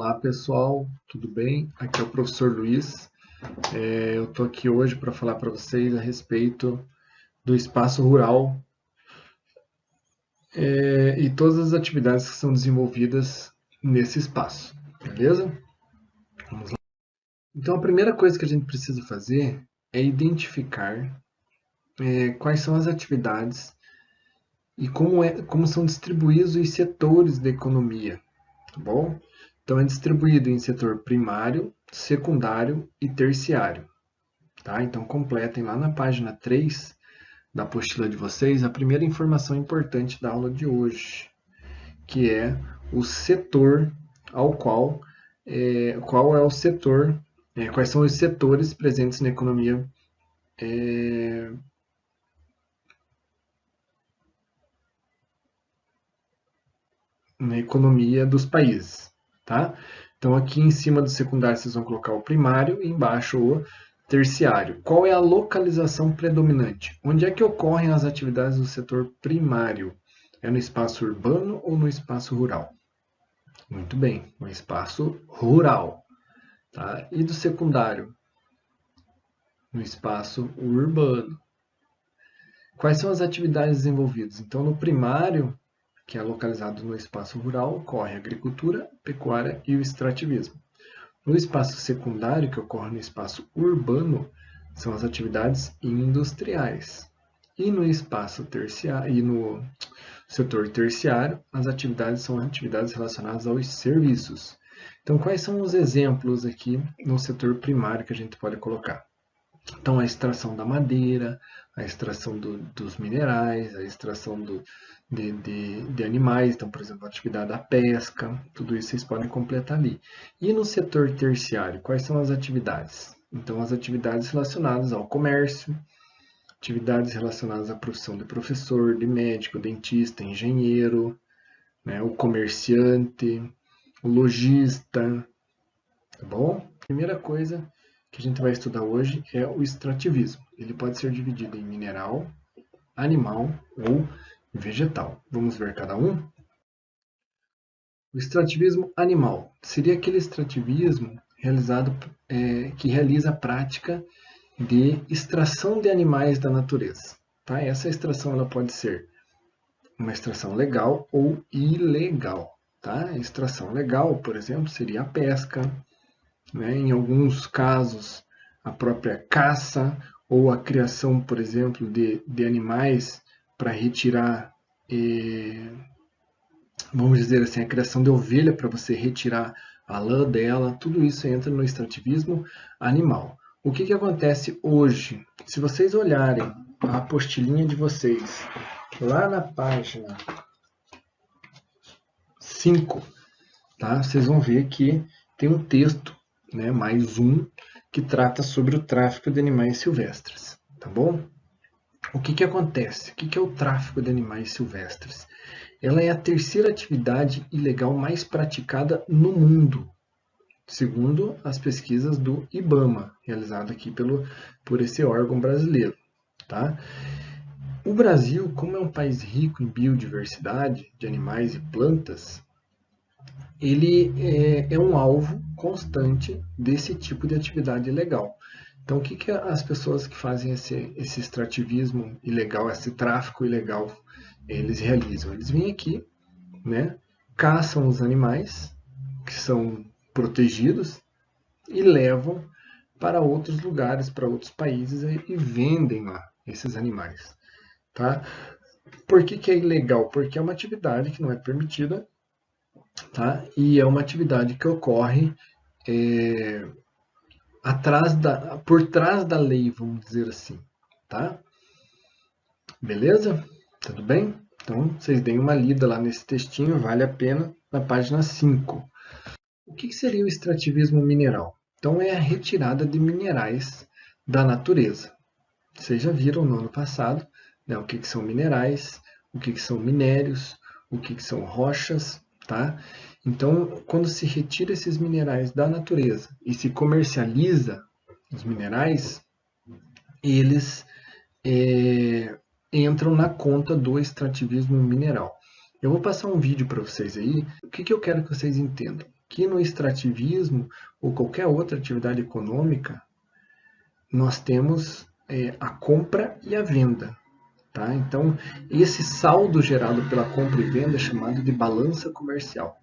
Olá pessoal, tudo bem? Aqui é o professor Luiz. Eu estou aqui hoje para falar para vocês a respeito do espaço rural e todas as atividades que são desenvolvidas nesse espaço, beleza? Vamos lá. Então a primeira coisa que a gente precisa fazer é identificar quais são as atividades e como são distribuídos os setores da economia, tá bom? Então é distribuído em setor primário, secundário e terciário. Tá? Então completem lá na página 3 da apostila de vocês a primeira informação importante da aula de hoje, que é o setor ao qual é o setor, quais são os setores presentes na economia dos países. Tá? Então aqui em cima do secundário vocês vão colocar o primário e embaixo o terciário. Qual é a localização predominante? Onde é que ocorrem as atividades do setor primário? É no espaço urbano ou no espaço rural? Muito bem, no espaço rural. Tá? E do secundário? No espaço urbano. Quais são as atividades desenvolvidas? Então, no primário, que é localizado no espaço rural, ocorre a agricultura, pecuária e o extrativismo. No espaço secundário, que ocorre no espaço urbano, são as atividades industriais. E no espaço terciário e no setor terciário, as atividades são atividades relacionadas aos serviços. Então, quais são os exemplos aqui no setor primário que a gente pode colocar? Então, a extração da madeira, a extração dos minerais, a extração de animais, então, por exemplo, a atividade da pesca, tudo isso vocês podem completar ali. E no setor terciário, quais são as atividades? Então, as atividades relacionadas ao comércio, atividades relacionadas à profissão de professor, de médico, dentista, engenheiro, né, o comerciante, o lojista, tá bom? Primeira coisa que a gente vai estudar hoje é o extrativismo. Ele pode ser dividido em mineral, animal ou vegetal. Vamos ver cada um? O extrativismo animal seria aquele extrativismo que realiza a prática de extração de animais da natureza. Tá? Essa extração ela pode ser uma extração legal ou ilegal. Tá? A extração legal, por exemplo, seria a pesca, né? Em alguns casos, a própria caça ou a criação, por exemplo, de animais para retirar, vamos dizer assim, a criação de ovelha para você retirar a lã dela, tudo isso entra no extrativismo animal. O que acontece hoje? Se vocês olharem a apostilinha de vocês, lá na página 5, tá? Vocês vão ver que tem um texto, né, mais um, que trata sobre o tráfico de animais silvestres, tá bom? O que acontece? O que é o tráfico de animais silvestres? Ela é a terceira atividade ilegal mais praticada no mundo, segundo as pesquisas do IBAMA, realizada aqui por esse órgão brasileiro. Tá? O Brasil, como é um país rico em biodiversidade de animais e plantas, ele é um alvo constante desse tipo de atividade ilegal. Então, o que as pessoas que fazem esse extrativismo ilegal, esse tráfico ilegal, eles realizam? Eles vêm aqui, né, caçam os animais que são protegidos e levam para outros lugares, para outros países e vendem lá esses animais. Tá? Por que é ilegal? Porque é uma atividade que não é permitida, tá? E é uma atividade que ocorre por trás da lei, vamos dizer assim. Tá? Beleza? Tudo bem? Então, vocês deem uma lida lá nesse textinho, vale a pena, na página 5. O que seria o extrativismo mineral? Então, é a retirada de minerais da natureza. Vocês já viram no ano passado, né, o que são minerais, o que são minérios, o que são rochas, tá? Então, quando se retira esses minerais da natureza e se comercializa os minerais, eles entram na conta do extrativismo mineral. Eu vou passar um vídeo para vocês aí. O que eu quero que vocês entendam? que no extrativismo ou qualquer outra atividade econômica, nós temos a compra e a venda. Tá? Então, esse saldo gerado pela compra e venda é chamado de balança comercial.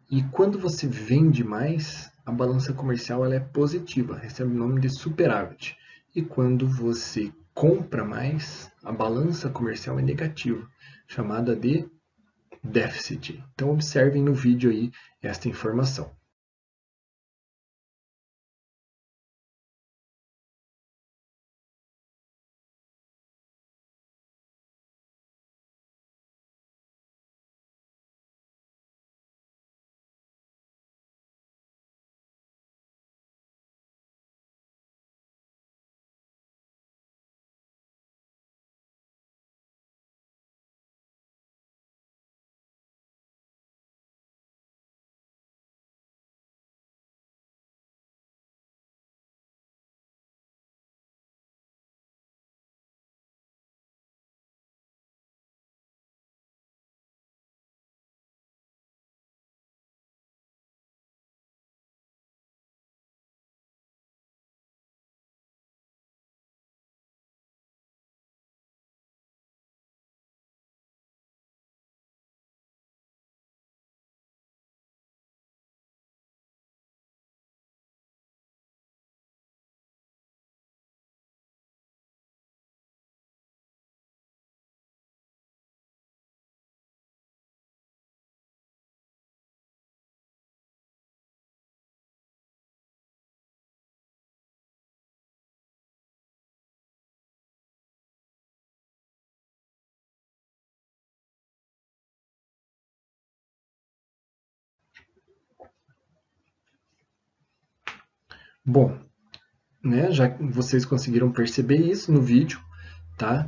E quando você vende mais, a balança comercial ela é positiva, recebe o nome de superávit. E quando você compra mais, a balança comercial é negativa, chamada de déficit. Então, observem no vídeo aí esta informação. Bom, né, já vocês conseguiram perceber isso no vídeo, tá?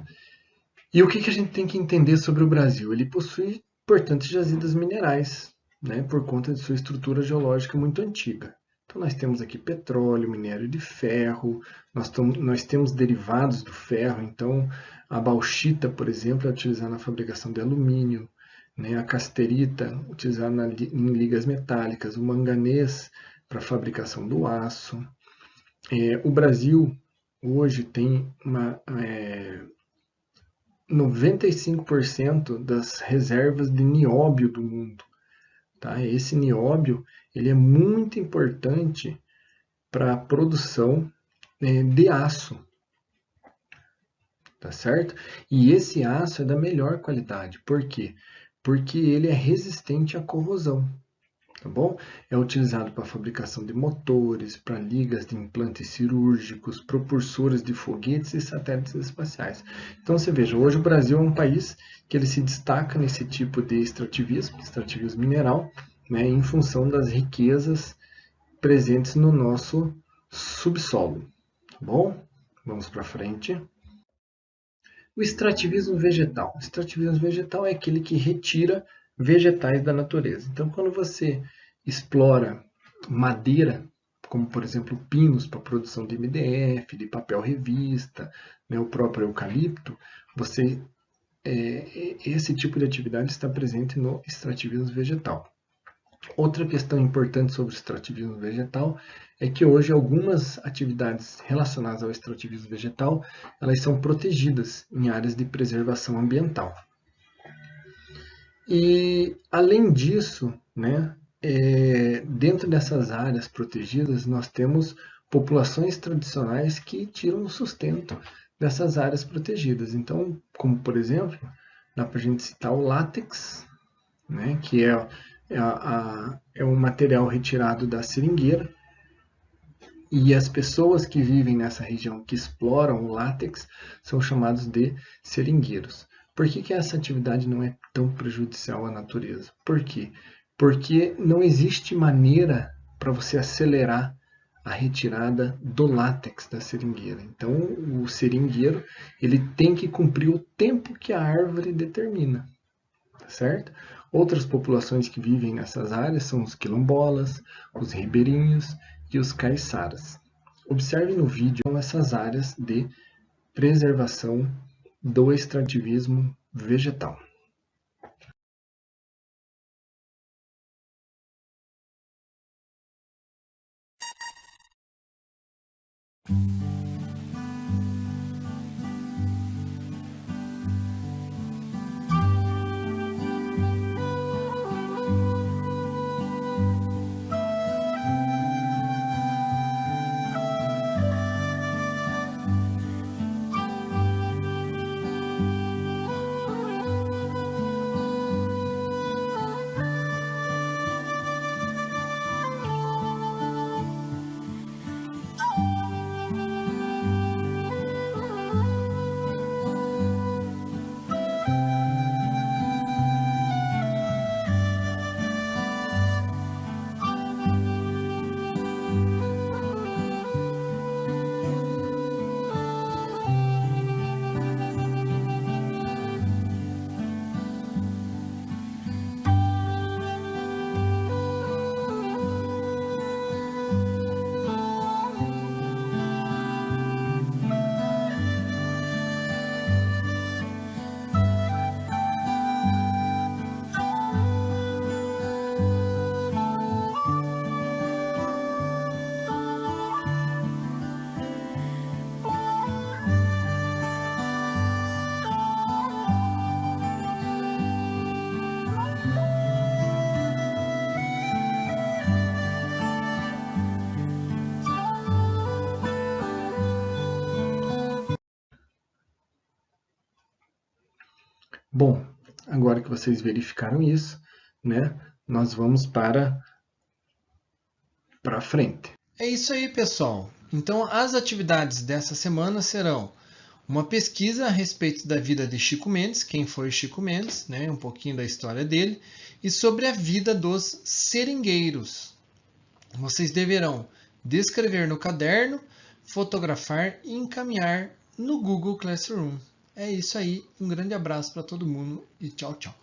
E o que a gente tem que entender sobre o Brasil? Ele possui importantes jazidas minerais, né, por conta de sua estrutura geológica muito antiga. Então nós temos aqui petróleo, minério de ferro, nós temos derivados do ferro, então a bauxita, por exemplo, é utilizada na fabricação de alumínio, né, a casterita utilizada em ligas metálicas, o manganês para a fabricação do aço. O Brasil hoje tem 95% das reservas de nióbio do mundo. Tá? Esse nióbio ele é muito importante para a produção de aço. Tá certo? E esse aço é da melhor qualidade. Por quê? Porque ele é resistente à corrosão. Tá bom? É utilizado para a fabricação de motores, para ligas de implantes cirúrgicos, propulsores de foguetes e satélites espaciais. Então você veja, hoje o Brasil é um país que ele se destaca nesse tipo de extrativismo mineral, né, em função das riquezas presentes no nosso subsolo. Tá bom? Vamos para frente. O extrativismo vegetal. O extrativismo vegetal é aquele que retira vegetais da natureza. Então, quando você explora madeira, como por exemplo pinos para produção de MDF, de papel revista, né, o próprio eucalipto, esse tipo de atividade está presente no extrativismo vegetal. Outra questão importante sobre o extrativismo vegetal é que hoje algumas atividades relacionadas ao extrativismo vegetal elas são protegidas em áreas de preservação ambiental. E além disso, né, dentro dessas áreas protegidas nós temos populações tradicionais que tiram o sustento dessas áreas protegidas. Então, como por exemplo, dá para a gente citar o látex, né, que é um material retirado da seringueira, e as pessoas que vivem nessa região que exploram o látex são chamados de seringueiros. Por que essa atividade não é tão prejudicial à natureza? Por quê? Porque não existe maneira para você acelerar a retirada do látex da seringueira. Então, o seringueiro ele tem que cumprir o tempo que a árvore determina, certo? Outras populações que vivem nessas áreas são os quilombolas, os ribeirinhos e os caiçaras. Observe no vídeo essas áreas de preservação do extrativismo vegetal. Bom, agora que vocês verificaram isso, né, nós vamos para frente. É isso aí, pessoal. Então, as atividades dessa semana serão uma pesquisa a respeito da vida de Chico Mendes, quem foi Chico Mendes, né, um pouquinho da história dele, e sobre a vida dos seringueiros. Vocês deverão descrever no caderno, fotografar e encaminhar no Google Classroom. É isso aí, um grande abraço para todo mundo e tchau, tchau.